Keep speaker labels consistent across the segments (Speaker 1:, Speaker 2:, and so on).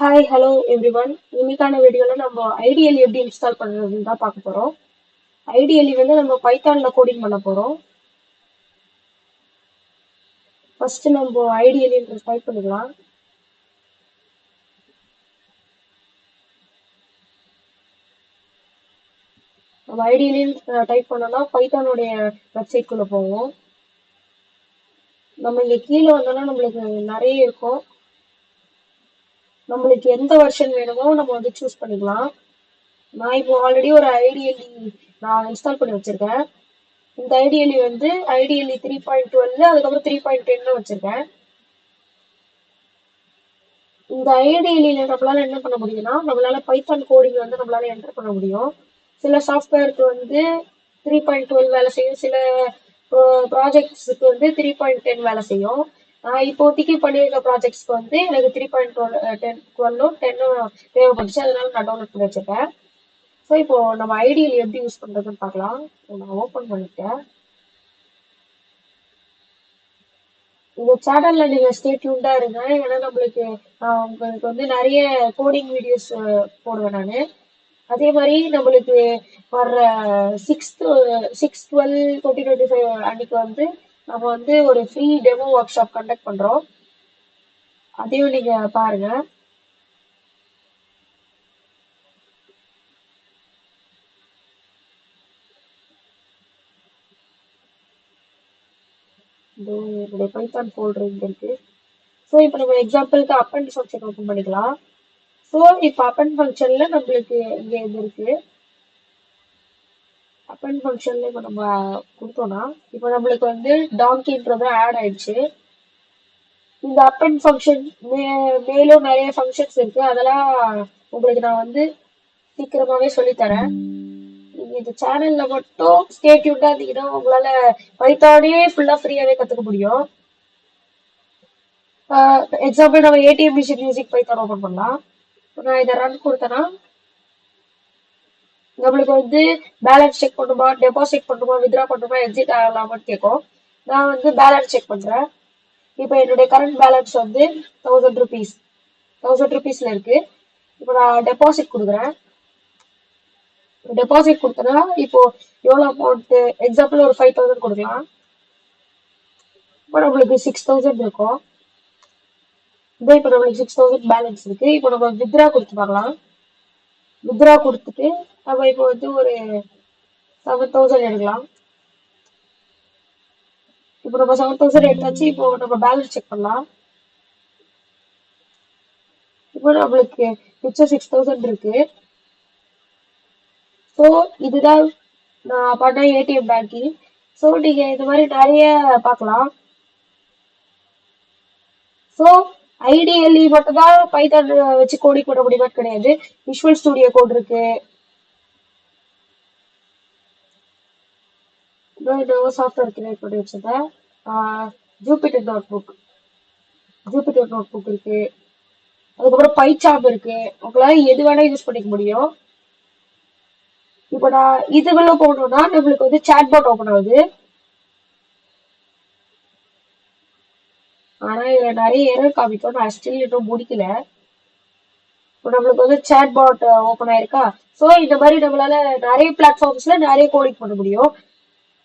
Speaker 1: Hi hello everyone. இன்னைக்கான வீடியோல நம்ம ஐடிஎல் எப்படி இன்ஸ்டால் பண்றதுன்னு தான் பார்க்க போறோம். ஐடிஎல் வந்து நம்ம பைத்தான்ல கோடிங் பண்ண போறோம். ஃபர்ஸ்ட் நம்ம ஐடிஎல் டைப் பண்ணிக்கலாம். நம்ம ஐடிஎல் டைப் பண்ணோம்னா பைத்தானுடைய வெப்சைட் குள்ள போவோம். நம்ம இங்க கீழே வந்தோம்னா நம்மளுக்கு நிறைய இருக்கும். நம்மளுக்கு எந்த வெர்ஷன் வேணுமோ நம்ம வந்து சூஸ் பண்ணிக்கலாம். நான் இப்போ ஆல்ரெடி ஒரு ஐடிஎல் நான் இன்ஸ்டால் பண்ணி வச்சிருக்கேன். இந்த ஐடிஎல் வந்து ஐடிஎல் 3.12 அதுக்கப்புறம் 3.10 வச்சிருக்கேன். இந்த ஐடியில நம்மளால என்ன பண்ண முடியும்னா நம்மளால பைத்தான் கோடிங் வந்து நம்மளால என்டர் பண்ண முடியும். சில சாஃப்ட்வேருக்கு வந்து 3.12 வேலை செய்யும், சில ப்ராஜெக்ட்ஸுக்கு வந்து 3.10 வேலை செய்யும். நான் இப்போதைக்கு பண்ணியிருக்க ப்ராஜெக்ட்ஸ்க்கு வந்து எனக்கு 3.12 தேவைப்பட்டுச்சு, அதனால நான் டவுன்லோட் பண்ணி வச்சிருக்கேன். ஸோ இப்போ நம்ம ஐடியில் எப்படி யூஸ் பண்றதுன்னு பார்க்கலாம். நான் ஓப்பன் பண்ணிட்டேன். இந்த சேனல்ல நீங்க ஸ்டே டியூன்டா இருங்க. ஏன்னா நம்மளுக்கு உங்களுக்கு வந்து நிறைய கோடிங் வீடியோஸ் போடுவேன் நானு. அதே மாதிரி நம்மளுக்கு வர்ற 6/12/2025 அன்னைக்கு வந்து நம்ம வந்து ஒரு free demo work shop conduct பண்றோம். அதையும் நீங்க பாருங்க. என்னுடைய பைத்தான் ஃபோல்டர் இங்க இருக்கு. ஸோ இப்போ நம்ம எக்ஸாம்பிளுக்கு அப்பண்ட் ஃபங்க்ஷன் ஓப்பன் பண்ணிக்கலாம். ஸோ இப்போ அப்பண்ட் ஃபங்க்ஷன்ல நம்மளுக்கு இங்க இது இருக்கு. அப்பண்ட் ஃபங்க்ஷன்ல இப்போ நம்ம கொடுத்தோம்னா இப்போ நம்மளுக்கு வந்து டாங்கின்றது ஆட் ஆயிடுச்சு. இந்த அப்பண்ட் ஃபங்க்ஷன் மேலும் நிறைய ஃபங்க்ஷன்ஸ் இருக்கு. அதெல்லாம் உங்களுக்கு நான் வந்து சீக்கிரமாவே சொல்லித்தரேன். நீங்க இந்த சேனல்ல மட்டும் ஸ்டே டியூன்டா இருந்தீங்கன்னா உங்களால பைத்தானே ஃபுல்லா ஃப்ரீயாவே கத்துக்க முடியும். எக்ஸாம்பிள் நம்ம ATM machine music Python open பண்ணலாம். நான் இதை ரன் கொடுத்தேன்னா நம்மளுக்கு வந்து பேலன்ஸ் செக் பண்ணுமா, டெபாசிட் பண்ணுமா, வித்ரா பண்ணுமா, எக்ஸிட் ஆகலாமான்னு கேட்கும். நான் வந்து பேலன்ஸ் செக் பண்றேன். இப்போ என்னுடைய கரண்ட் பேலன்ஸ் வந்து 1000 ருபீஸ்ல இருக்கு. இப்போ நான் டெபாசிட் கொடுக்குறேன். டெபாசிட் கொடுத்தனா இப்போ எவ்வளவு அமௌண்ட், எக்ஸாம்பிள் ஒரு 5000 கொடுக்கலாம். இப்போ நம்மளுக்கு 6000 இருக்கும். இப்போ நம்மளுக்கு 6000 பேலன்ஸ் இருக்கு. இப்போ நம்ம வித்ரா கொடுத்து பார்க்கலாம். வித்ரா கொடுத்துட்டு நம்ம இப்போ வந்து ஒரு 7000 எடுக்கலாம். இப்போ நம்ம 7000 எடுத்தாச்சு. இப்போ நம்ம பேலன்ஸ் செக் பண்ணலாம். இப்போ நம்மளுக்கு மிச்சம் 6000 இருக்கு. ஸோ இதுதான் நான் பண்ண ஏடிஎம் பேங்கிங். ஸோ நீங்க இந்த மாதிரி நிறைய பார்க்கலாம். ஸோ ஐடிஎல்இ மட்டும் தான் பைத்தான் வச்சு கோடிங் பண்ண முடியுமான்னு கிடையாது. விஷுவல் ஸ்டுடியோ கோட் இருக்கு. இன்னும் சாஃப்ட்வேர் கிரியேட் பண்ணி வச்சிருக்கேன். ஜூபிட்டர் நோட் புக் இருக்கு. அதுக்கப்புறம் பைச்சாப் இருக்கு. உங்களால எது வேணா யூஸ் பண்ணிக்க முடியும். இப்போ நான் இதுக்குள்ள போகணும்னா நம்மளுக்கு வந்து சாட்பாட் ஓபன் ஆகுது. ஆனா இதுல நிறைய எரர் காமிக்கும். நான் ஸ்டில் இன்னும் முடிக்கல. இப்போ நம்மளுக்கு வந்து சாட்பாட் ஓபன் ஆயிருக்கா. ஸோ இந்த மாதிரி நம்மளால நிறைய பிளாட்ஃபார்ம்ஸ்ல நிறைய கோடிங் பண்ண முடியும்.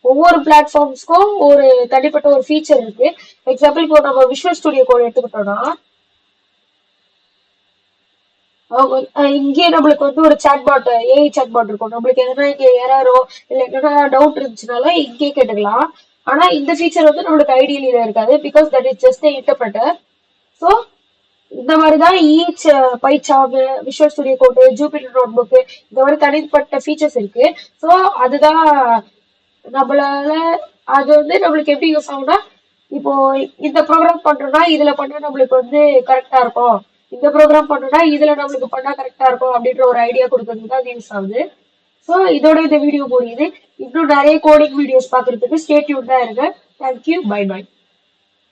Speaker 1: ஒவ்வொரு பிளாட்ஃபார்ம்ஸ்க்கும் ஒரு தனிப்பட்ட ஒரு ஃபீச்சர் இருக்கு. எக்ஸாம்பிள் இப்போ நம்ம விஷுவல் ஸ்டுடியோ கோட் எடுத்துக்கிட்டோம்னா இங்கே நம்மளுக்கு வந்து ஒரு சாட்பாட், ஏஐ சாட்பாட் இருக்கும். நம்மளுக்கு எதனா இங்க எரரோ இல்ல என்னன்னா டவுட் இருந்துச்சுனாலும் இங்கே கேட்டுக்கலாம். ஆனா இந்த ஃபீச்சர் வந்து நம்மளுக்கு ஐடியில இருக்காது. Because that is just interpreter. So இந்த மாதிரிதான் each PyCharm, visual studio code, Jupyter notebook, இந்த மாதிரி தனிப்பட்ட ஃபீச்சர்ஸ் இருக்கு. ஸோ அதுதான் நம்மளால அது வந்து நம்மளுக்கு எப்படி யூஸ் ஆகும்னா இப்போ இந்த ப்ரோக்ராம் பண்றோம்னா இதுல பண்ணா நம்மளுக்கு வந்து கரெக்டா இருக்கும், இந்த ப்ரோக்ராம் பண்ணோம்னா இதுல நம்மளுக்கு பண்ணா கரெக்டா இருக்கும் அப்படின்ற ஒரு ஐடியா கொடுக்கறதுக்கு தான் யூஸ் ஆகுது. ஸோ இதோட இந்த வீடியோ முடியுது. இன்னும் நிறைய கோடிங் வீடியோஸ் பாக்குறதுக்கு ஸ்டே டியூன்டா இருங்க. Thank you, bye by.